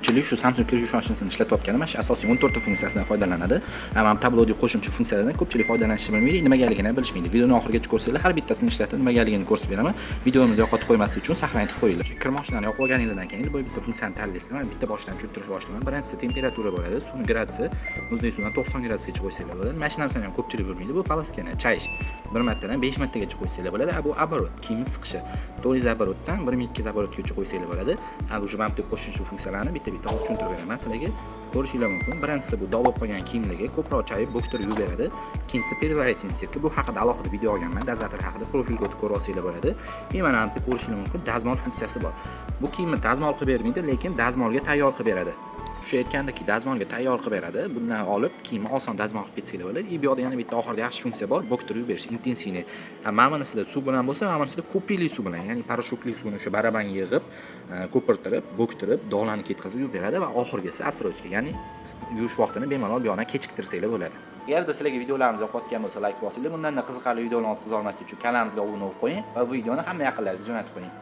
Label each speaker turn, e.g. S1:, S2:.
S1: ko'pchilik shu Samsung kirituvchi mashinasini ishlatayotgani mana shu asosiy 14 ta funksiyasidan foydalanadi. Mana tablodagi qo'shimcha funksiyalardan ko'pchilik foydalanishni bilmaydi, nimagaligini bilishmaydi. Videoni oxirigacha ko'rsanglar, har bittasini ishlatib nimagaligini ko'rsatib beraman. Videomizni yo'qotib qo'ymaslik uchun saqlanib qo'yinglar. Kirmochlarni yoqib olganingizdan keyin bu bitta funksiyani tanlaysizlar. Mana bitta boshdan cho'ktirish boshlayman. Birinchisi temperatura bo'ladi. Suvning gradiyusi muzday suvdan 90 gradusgacha qo'ysanglar bo'ladi. Mana shu narsani ham ko'pchilik bilmaydi. Bu palaskani chayish. 1 martadan 5 martagacha qo'ysanglar bo'ladi. Bu оборот, kiyimni siqishi. 400 оборотdan 1200 оборотgacha qo'ysanglar bo'ladi. Bu jumamda qo'shimcha funksiyalarni bitta-bitta tushuntirib beraman sizlarga. Ko'rishingiz mumkin. Birinchisi bu dog' bo'lib qolgan kiyimlarga ko'proq chayib bo'ktirib yuvib beradi. Ikkinchisi переворотный стирка. Bu haqida alohida video olganman. Dozator haqida profilga o'tib ko'rib olsanglar bo'ladi. Mana bu yerda ko'rishingiz mumkin. Dazmol funksiyasi bor. Bu kiyimni dazmol qilib bermaydi, lekin dazmolga tayyor qilib beradi. Shu aytgandek, dazmolga tayyor qilib beradi. Bundan olib kiyimni oson dazmol qilib ketsanglar bo'ladi. Bu yoqda yana bitta oxirida yaxshi funksiya bor, bo'ktirib berish, intensivniy. Mana bunisida suv bilan bo'lsa, mana bunisida ko'pikli suv bilan, ya'ni parashutli suvni o'sha barabanga yig'ib, ko'pirtirib, bo'ktirib, dog'larni ketkazib yuvib beradi va oxirgisi asrochka, ya'ni yuvish vaqtini bemalol bu yoqdan kechiktirsanglar bo'ladi. Agarda sizlarga videolarimiz yoqayotgan bo'lsa, like bosinglar. Bundan qiziqarli videolarni o'tkaza olmaslik uchun kanalimizga obuna bo'lib qo'ying va bu videoni hamma yaqinlaringizga jo'natib qo'ying.